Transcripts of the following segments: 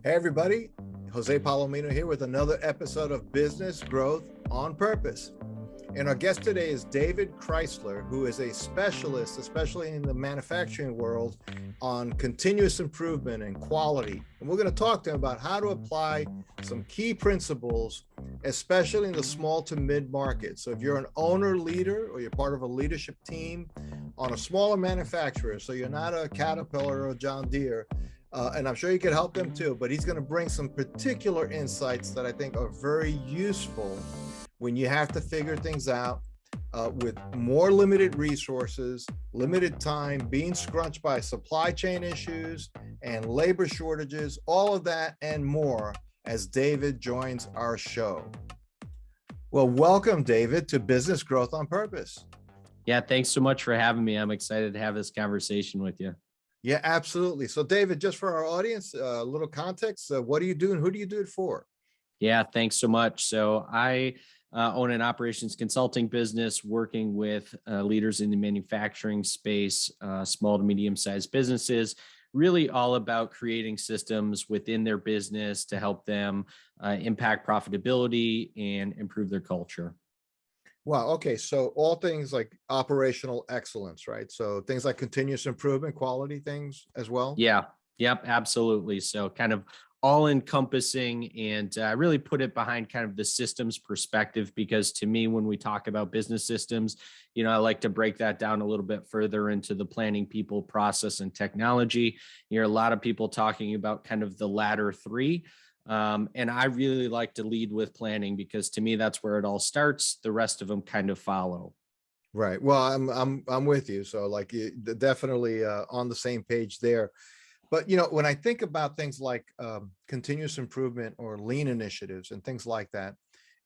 Hey everybody, Jose Palomino here with another episode of Business Growth on Purpose. And our guest today is David Crysler, who is a specialist, especially in the manufacturing world, on continuous improvement and quality. And we're going to talk to him about how to apply some key principles, especially in the small to mid market. So if you're an owner, leader, or you're part of a leadership team on a smaller manufacturer, so you're not a Caterpillar or a John Deere, and I'm sure you could help them too, but he's going to bring some particular insights that I think are very useful when you have to figure things out with more limited resources, limited time, being scrunched by supply chain issues and labor shortages, all of that and more as David joins our show. Well, welcome, David, to Business Growth on Purpose. Yeah, thanks so much for having me. I'm excited to have this conversation with you. Yeah, absolutely. So, David, just for our audience, a little context, what do you do and who do you do it for? Yeah, thanks so much. So I own an operations consulting business working with leaders in the manufacturing space, small to medium-sized businesses, really all about creating systems within their business to help them impact profitability and improve their culture. Wow. Okay. So all things like operational excellence, right? So things like continuous improvement, quality things as well. Yeah. Yep. Absolutely. So kind of all encompassing and really put it behind kind of the systems perspective, because to me, when we talk about business systems, I like to break that down a little bit further into the planning, people, process, and technology. You hear a lot of people talking about kind of the latter three. And I really like to lead with planning because to me, that's where it all starts. The rest of them kind of follow. Right. Well, I'm with you. So like definitely on the same page there. But when I think about things like continuous improvement or lean initiatives and things like that,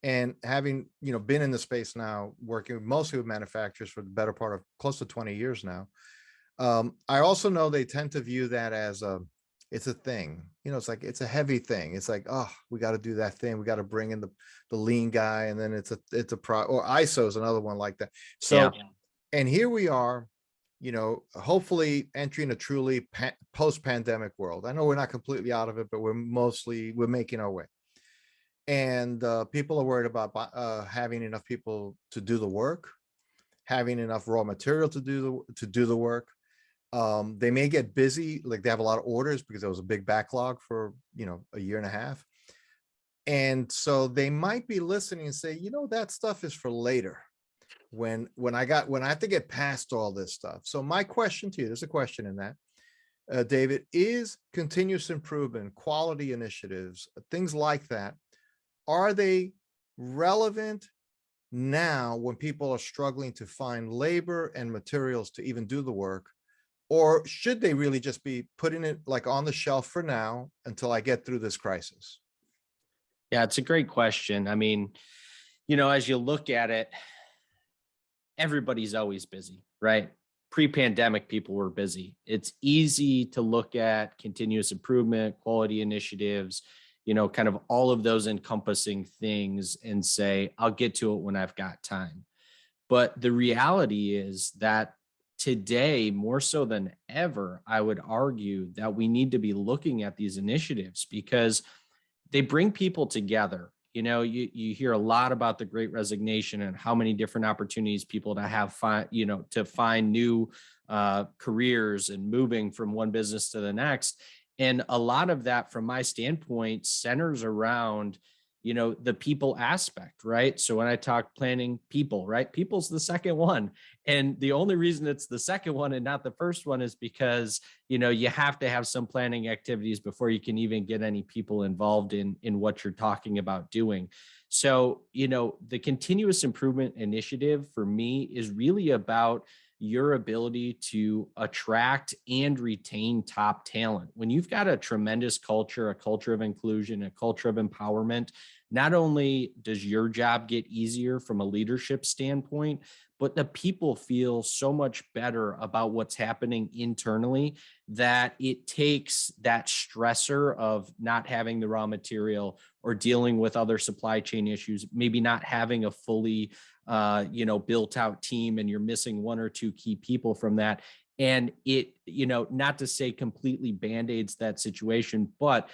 and having been in the space now, working mostly with manufacturers for the better part of close to 20 years now, I also know they tend to view that as it's a thing. It's like it's a heavy thing. It's like, oh, we got to do that thing. We got to bring in the lean guy, and then it's a or ISO is another one like that. So, Yeah. and here we are, hopefully entering a truly post-pandemic world. I know we're not completely out of it, but we're making our way. And people are worried about having enough people to do the work, having enough raw material to do the work. They may get busy, like they have a lot of orders because there was a big backlog for a year and a half. And so they might be listening and say, that stuff is for later when I have to get past all this stuff. So my question to you, there's a question in that, David, is continuous improvement, quality initiatives, things like that, are they relevant now when people are struggling to find labor and materials to even do the work? Or should they really just be putting it like on the shelf for now until I get through this crisis? Yeah, it's a great question. I mean, as you look at it, everybody's always busy, right? Pre-pandemic, people were busy. It's easy to look at continuous improvement, quality initiatives, kind of all of those encompassing things and say, I'll get to it when I've got time. But the reality is that today, more so than ever, I would argue that we need to be looking at these initiatives because they bring people together. You hear a lot about the Great Resignation and how many different opportunities people to find new careers and moving from one business to the next. And a lot of that, from my standpoint, centers around the people aspect, right? So when I talk planning, people, right? People's the second one. And the only reason it's the second one and not the first one is because, you have to have some planning activities before you can even get any people involved in what you're talking about doing. So, the continuous improvement initiative for me is really about your ability to attract and retain top talent. When you've got a tremendous culture, a culture of inclusion, a culture of empowerment, not only does your job get easier from a leadership standpoint, but the people feel so much better about what's happening internally that it takes that stressor of not having the raw material or dealing with other supply chain issues, maybe not having a fully built out team and you're missing one or two key people from that. And it, not to say completely band-aids that situation, but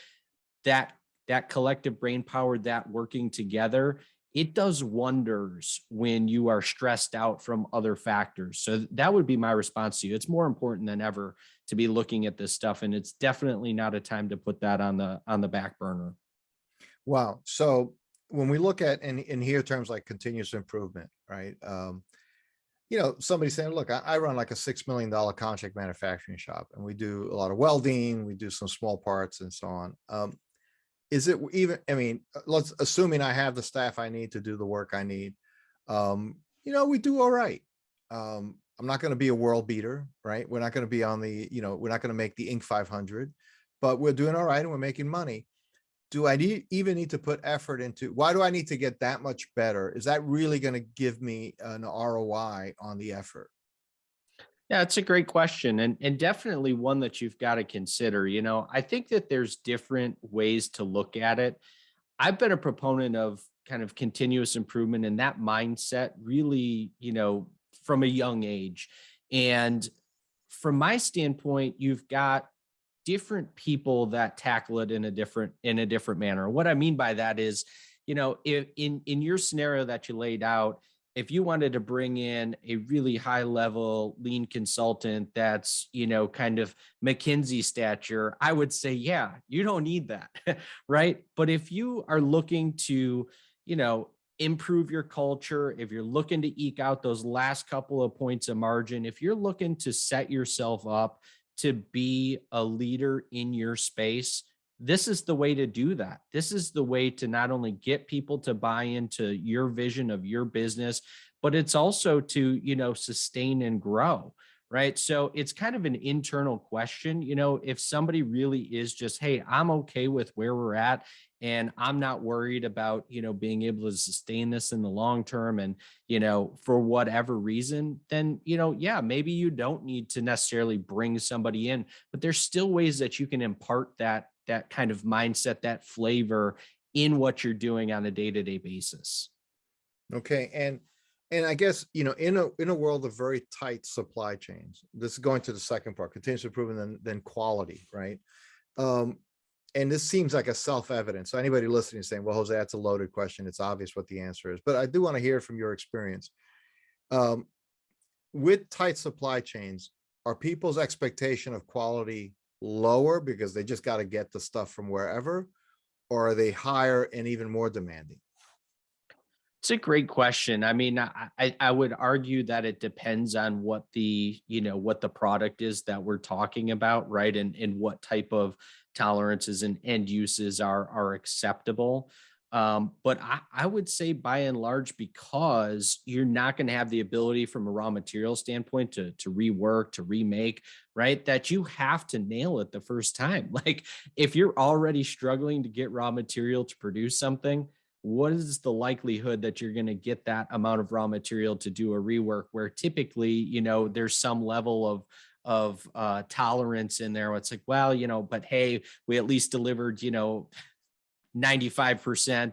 that that collective brain power, that working together, it does wonders when you are stressed out from other factors. So that would be my response to you. It's more important than ever to be looking at this stuff, and it's definitely not a time to put that on the back burner. Wow. So when we look at and hear terms like continuous improvement, right? Somebody saying, look, I run like a $6 million contract manufacturing shop, and we do a lot of welding, we do some small parts and so on. Is it even, I mean, let's assuming I have the staff I need to do the work I need. We do all right. I'm not going to be a world beater, right? We're not going to be on the, we're not going to make the Inc. 500, but we're doing all right and we're making money. Do I even need to put effort into, why do I need to get that much better? Is that really going to give me an ROI on the effort? Yeah, it's a great question, and definitely one that you've got to consider. I think that there's different ways to look at it. I've been a proponent of kind of continuous improvement and that mindset really, from a young age. And from my standpoint, you've got different people that tackle it in a different manner. What I mean by that is, if in your scenario that you laid out, if you wanted to bring in a really high level lean consultant that's, kind of McKinsey stature, I would say, yeah, you don't need that. Right. But if you are looking to, improve your culture, if you're looking to eke out those last couple of points of margin, if you're looking to set yourself up to be a leader in your space, this is the way to do that. This is the way to not only get people to buy into your vision of your business, but it's also to, sustain and grow. Right. So it's kind of an internal question. If somebody really is just, hey, I'm okay with where we're at, and I'm not worried about, being able to sustain this in the long term, and, for whatever reason, then, yeah, maybe you don't need to necessarily bring somebody in, but there's still ways that you can impart that kind of mindset, that flavor in what you're doing on a day-to-day basis. Okay. And I guess, in a world of very tight supply chains, this is going to the second part, continuous improvement, then quality, right? And this seems like a self-evident. So anybody listening is saying, well, Jose, that's a loaded question. It's obvious what the answer is, but I do want to hear from your experience. With tight supply chains, are people's expectation of quality lower because they just got to get the stuff from wherever, or are they higher and even more demanding? It's a great question. I mean, I would argue that it depends on what the product is that we're talking about, right? And what type of tolerances and end uses are acceptable. But I would say by and large, because you're not going to have the ability from a raw material standpoint to rework, to remake, right? That you have to nail it the first time. Like, if you're already struggling to get raw material to produce something, what is the likelihood that you're going to get that amount of raw material to do a rework, where typically, there's some level of tolerance in there? It's like, well, but hey, we at least delivered, 95%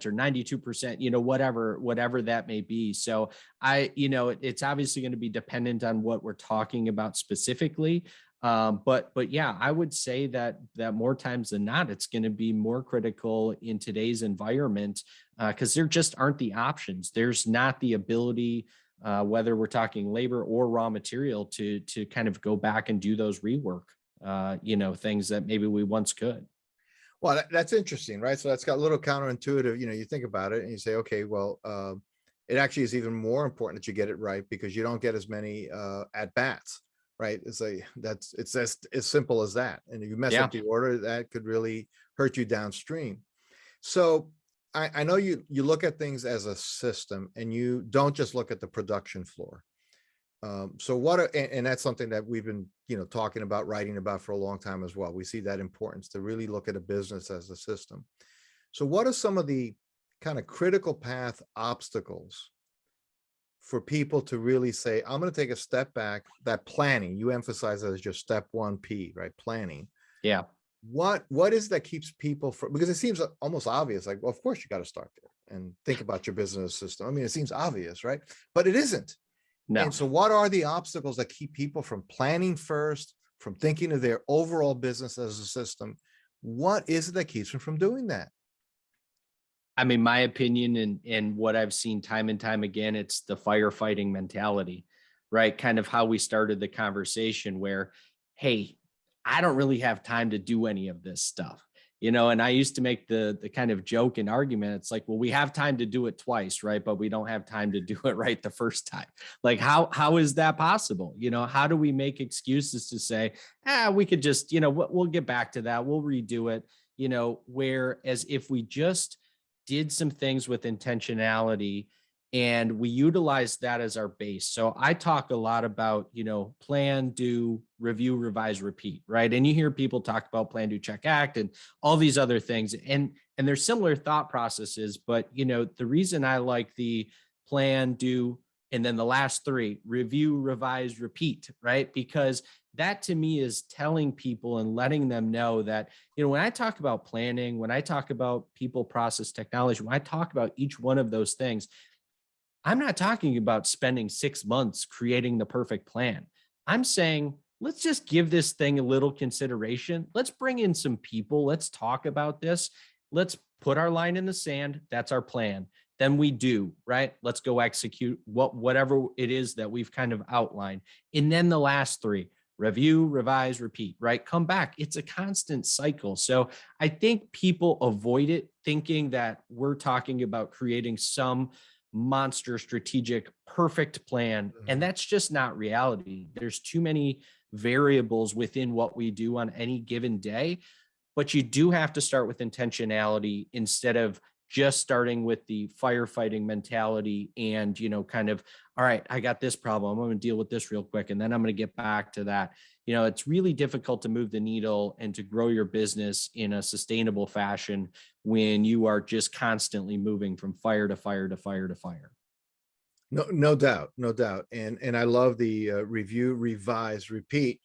or 92%, whatever that may be. So it's obviously going to be dependent on what we're talking about specifically. But yeah, I would say that more times than not, it's going to be more critical in today's environment, because there just aren't the options. There's not the ability, whether we're talking labor or raw material, to kind of go back and do those rework, things that maybe we once could. Well, that's interesting, right? So that's got a little counterintuitive. You think about it and you say, okay, well, it actually is even more important that you get it right, because you don't get as many at bats, right? It's as simple as that. And if you mess Yeah. up the order, that could really hurt you downstream. So I know you look at things as a system, and you don't just look at the production floor. So and that's something that we've been, talking about, writing about for a long time as well. We see that importance to really look at a business as a system. So what are some of the kind of critical path obstacles for people to really say, I'm going to take a step back? That planning, you emphasize that as your step 1P, right? Planning. Yeah. What is that keeps people from, because it seems almost obvious, like, well, of course you got to start there and think about your business system. I mean, it seems obvious, right? But it isn't. No. And so what are the obstacles that keep people from planning first, from thinking of their overall business as a system, What is it that keeps them from doing that? I mean, my opinion and what I've seen time and time again, it's the firefighting mentality, right? Kind of how we started the conversation where, hey, I don't really have time to do any of this stuff. And I used to make the kind of joke and argument. It's like, well, we have time to do it twice, right? But we don't have time to do it right the first time. Like, how is that possible? How do we make excuses to say, we could just, we'll get back to that. We'll redo it. Whereas if we just did some things with intentionality and we utilize that as our base. So I talk a lot about, plan, do, review, revise, repeat, right? And you hear people talk about plan, do, check, act, and all these other things. And there's similar thought processes, but the reason I like the plan, do, and then the last three, review, revise, repeat, right? Because that to me is telling people and letting them know that, when I talk about planning, when I talk about people, process, technology, when I talk about each one of those things, I'm not talking about spending 6 months creating the perfect plan. I'm saying, let's just give this thing a little consideration. Let's bring in some people. Let's talk about this. Let's put our line in the sand. That's our plan. Then we do, right? Let's go execute whatever it is that we've kind of outlined. And then the last three, review, revise, repeat, right? Come back. It's a constant cycle. So I think people avoid it thinking that we're talking about creating some monster strategic perfect plan. And that's just not reality. There's too many variables within what we do on any given day, but you do have to start with intentionality instead of just starting with the firefighting mentality and, kind of, all right, I got this problem. I'm going to deal with this real quick. And then I'm going to get back to that. It's really difficult to move the needle and to grow your business in a sustainable fashion when you are just constantly moving from fire to fire to fire to fire. No doubt, no doubt. And I love the review, revise, repeat,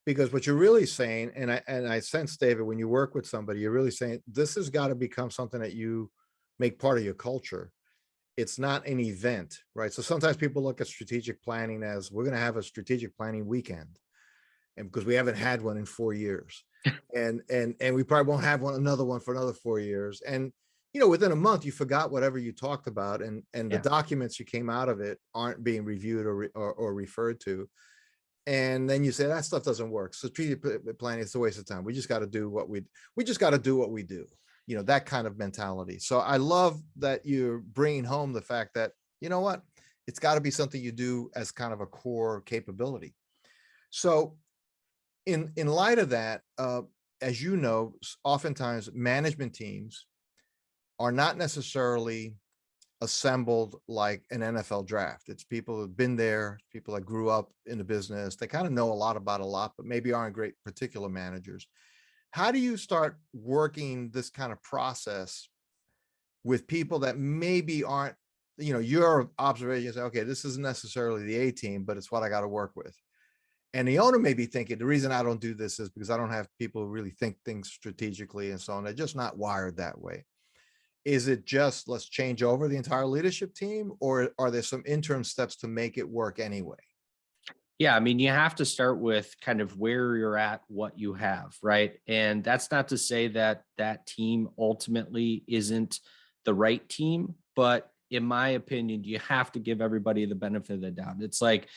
because what you're really saying, and I sense, David, when you work with somebody, you're really saying this has got to become something that you make part of your culture. It's not an event, right? So sometimes people look at strategic planning as we're going to have a strategic planning weekend, and because we haven't had one in 4 years, and we probably won't have another one for another 4 years, and within a month you forgot whatever you talked about, and the documents you came out of it aren't being reviewed or referred to, and then you say that stuff doesn't work. So strategic planning is a waste of time. We just got to do what we do. That kind of mentality. So I love that you're bringing home the fact that, what, it's got to be something you do as kind of a core capability. So in light of that, as you know, oftentimes management teams are not necessarily assembled like an NFL draft. It's people who've been there, people that grew up in the business. They kind of know a lot about a lot, but maybe aren't great particular managers. How do you start working this kind of process with people that maybe aren't, your observation is, okay, this isn't necessarily the A team, but it's what I got to work with. And the owner may be thinking, the reason I don't do this is because I don't have people who really think things strategically and so on. They're just not wired that way. Is it just, let's change over the entire leadership team, or are there some interim steps to make it work anyway? Yeah, I mean, you have to start with kind of where you're at, what you have, right? And that's not to say that that team ultimately isn't the right team, but in my opinion, you have to give everybody the benefit of the doubt. It's like,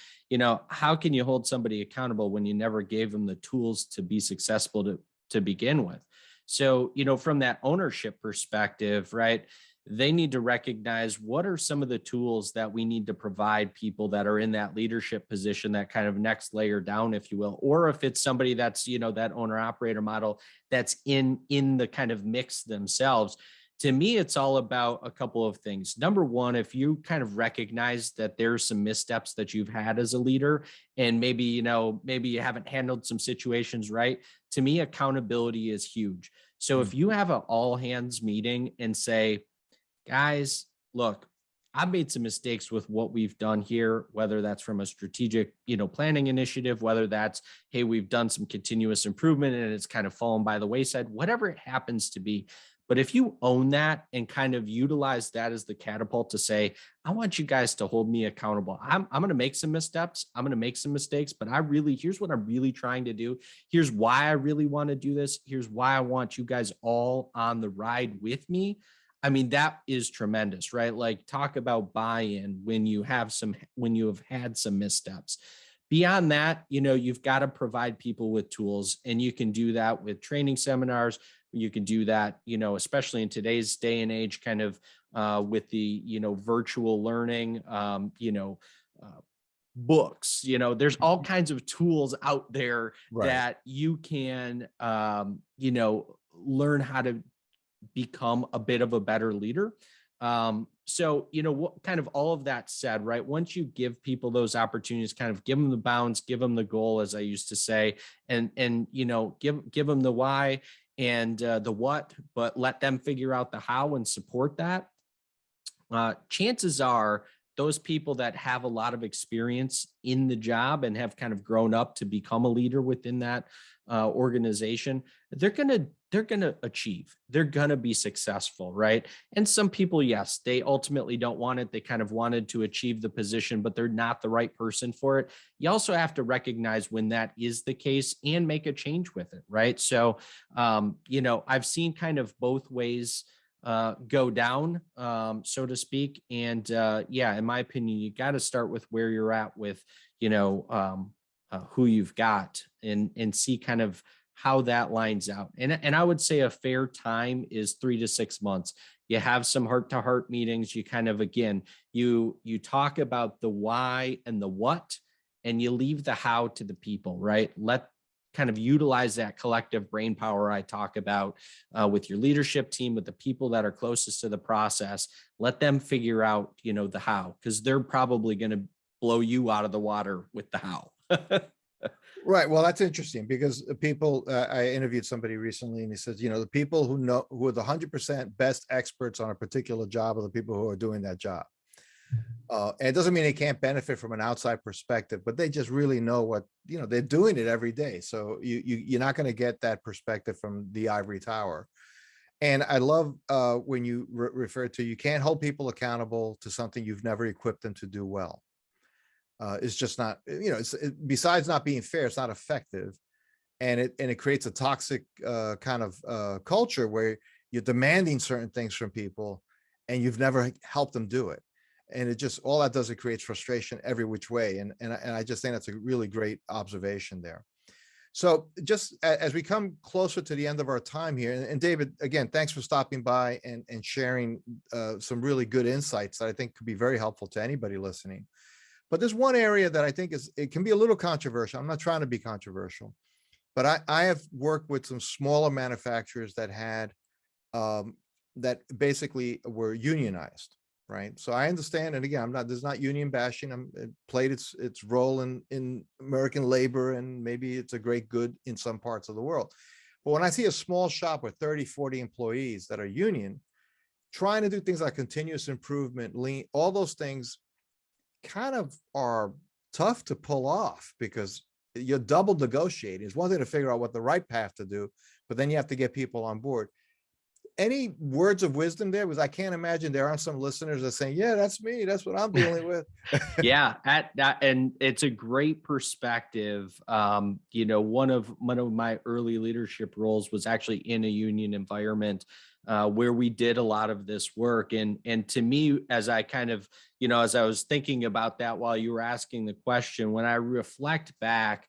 how can you hold somebody accountable when you never gave them the tools to be successful to begin with? So, from that ownership perspective, right? They need to recognize what are some of the tools that we need to provide people that are in that leadership position, that kind of next layer down, if you will, or if it's somebody that's, that owner operator model that's in the kind of mix themselves. To me, it's all about a couple of things. Number one, if you kind of recognize that there's some missteps that you've had as a leader, and maybe you haven't handled some situations right, to me, accountability is huge. So if you have an all hands meeting and say, guys, look, I've made some mistakes with what we've done here, whether that's from a strategic, planning initiative, whether that's, hey, we've done some continuous improvement and it's kind of fallen by the wayside, whatever it happens to be. But if you own that and kind of utilize that as the catapult to say, I want you guys to hold me accountable. I'm going to make some missteps. I'm going to make some mistakes, but here's what I'm really trying to do. Here's why I really want to do this. Here's why I want you guys all on the ride with me. I mean, that is tremendous, right? Like, talk about buy-in when you have had some missteps. Beyond that, you've got to provide people with tools, and you can do that with training seminars. You can do that, especially in today's day and age, kind of with the, virtual learning, books, there's all kinds of tools out there Right. that you can, learn how to become a bit of a better leader. So, what kind of all of that said, right? Once you give people those opportunities, kind of give them the bounds, give them the goal, as I used to say, and give them the why and the what, but let them figure out the how and support that. Chances are those people that have a lot of experience in the job and have kind of grown up to become a leader within that organization, they're gonna achieve. They're gonna be successful, right? And some people, yes, they ultimately don't want it. They kind of wanted to achieve the position, but they're not the right person for it. You also have to recognize when that is the case and make a change with it, right? So, I've seen kind of both ways go down, so to speak. And in my opinion, you got to start with where you're at with, who you've got and see kind of how that lines out. And I would say a fair time is 3 to 6 months. You have some heart to heart meetings. You kind of, again, you talk about the why and the what, and you leave the how to the people, right? Let kind of utilize that collective brain power I talk about with your leadership team, with the people that are closest to the process. Let them figure out, the how, because they're probably going to blow you out of the water with the how. Right. Well, that's interesting because people, I interviewed somebody recently and he says, the people who are the 100% best experts on a particular job are the people who are doing that job. And it doesn't mean they can't benefit from an outside perspective, but they just really know what, they're doing it every day. So you're not going to get that perspective from the ivory tower. And I love when you refer to, you can't hold people accountable to something you've never equipped them to do well. It's just not, besides not being fair, it's not effective. And it creates a toxic kind of culture where you're demanding certain things from people and you've never helped them do it. And it just, all that does, it creates frustration every which way. And I just think that's a really great observation there. So just as we come closer to the end of our time here, and David, again, thanks for stopping by and sharing some really good insights that I think could be very helpful to anybody listening. But there's one area that I think it can be a little controversial. I'm not trying to be controversial, but I have worked with some smaller manufacturers that had, that basically were unionized, right? So I understand, and again, there's not union bashing. It played its role in American labor, and maybe it's a great good in some parts of the world. But when I see a small shop with 30, 40 employees that are union, trying to do things like continuous improvement, lean, all those things kind of are tough to pull off because you're double negotiating. It's one thing to figure out what the right path to do, but then you have to get people on board. Any words of wisdom there? Because I can't imagine there aren't some listeners that are saying, yeah, that's me. That's what I'm dealing with. Yeah, and it's a great perspective. One of my early leadership roles was actually in a union environment where we did a lot of this work. And to me, as I kind of, as I was thinking about that while you were asking the question, when I reflect back,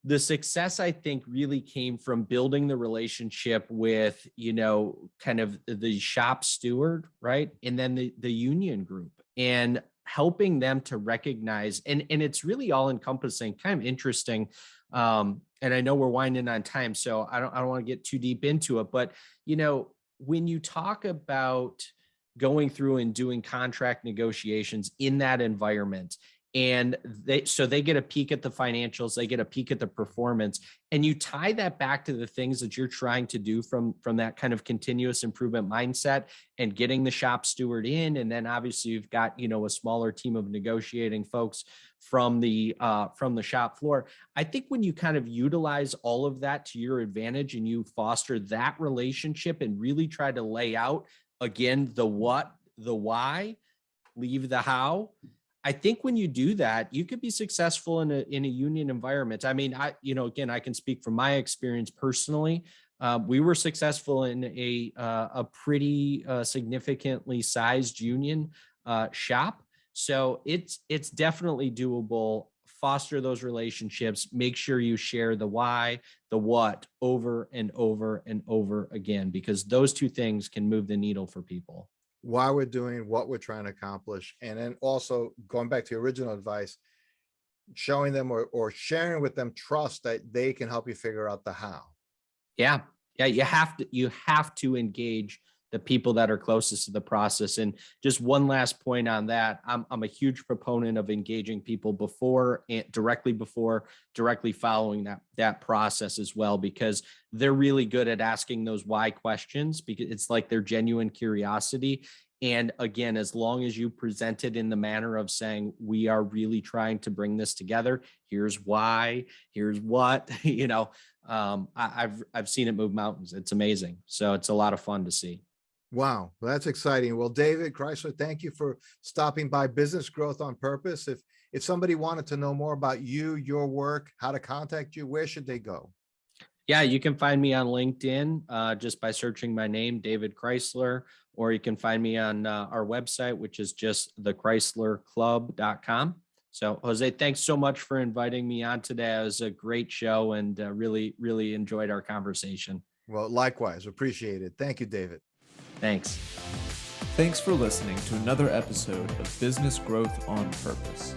the success, I think, really came from building the relationship with, kind of the shop steward, right? And then the union group, and helping them to recognize, and it's really all encompassing, kind of interesting. And I know we're winding on time, so I don't want to get too deep into it, but, when you talk about going through and doing contract negotiations in that environment, And they get a peek at the financials, they get a peek at the performance, and you tie that back to the things that you're trying to do from that kind of continuous improvement mindset and getting the shop steward in. And then obviously you've got, a smaller team of negotiating folks from the shop floor. I think when you kind of utilize all of that to your advantage and you foster that relationship and really try to lay out again the what, the why, leave the how. I think when you do that, you could be successful in a union environment. I mean, again, I can speak from my experience personally. We were successful in a pretty significantly sized union shop. So it's definitely doable. Foster those relationships. Make sure you share the why, the what over and over and over again, because those two things can move the needle for people. Why we're doing what we're trying to accomplish. And then also going back to your original advice, showing them or sharing with them trust that they can help you figure out the how. Yeah. You have to engage the people that are closest to the process. And just one last point on that, I'm a huge proponent of engaging people directly following that process as well, because they're really good at asking those why questions, because it's like their genuine curiosity. And again, as long as you present it in the manner of saying, we are really trying to bring this together, here's why, here's what, I've seen it move mountains. It's amazing. So it's a lot of fun to see. Wow, well, that's exciting. Well, David Crysler, thank you for stopping by Business Growth on Purpose. If somebody wanted to know more about you, your work, how to contact you, where should they go? Yeah, you can find me on LinkedIn just by searching my name, David Crysler, or you can find me on our website, which is just thechryslerclub.com. So, Jose, thanks so much for inviting me on today. It was a great show and really, really enjoyed our conversation. Well, likewise, appreciate it. Thank you, David. Thanks. Thanks for listening to another episode of Business Growth on Purpose.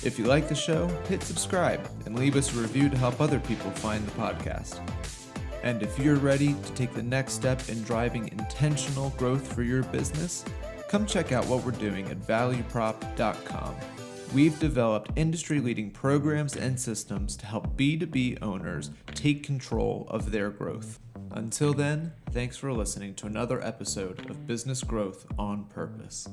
If you like the show, hit subscribe and leave us a review to help other people find the podcast. And if you're ready to take the next step in driving intentional growth for your business, come check out what we're doing at valueprop.com. We've developed industry-leading programs and systems to help B2B owners take control of their growth. Until then, thanks for listening to another episode of Business Growth on Purpose.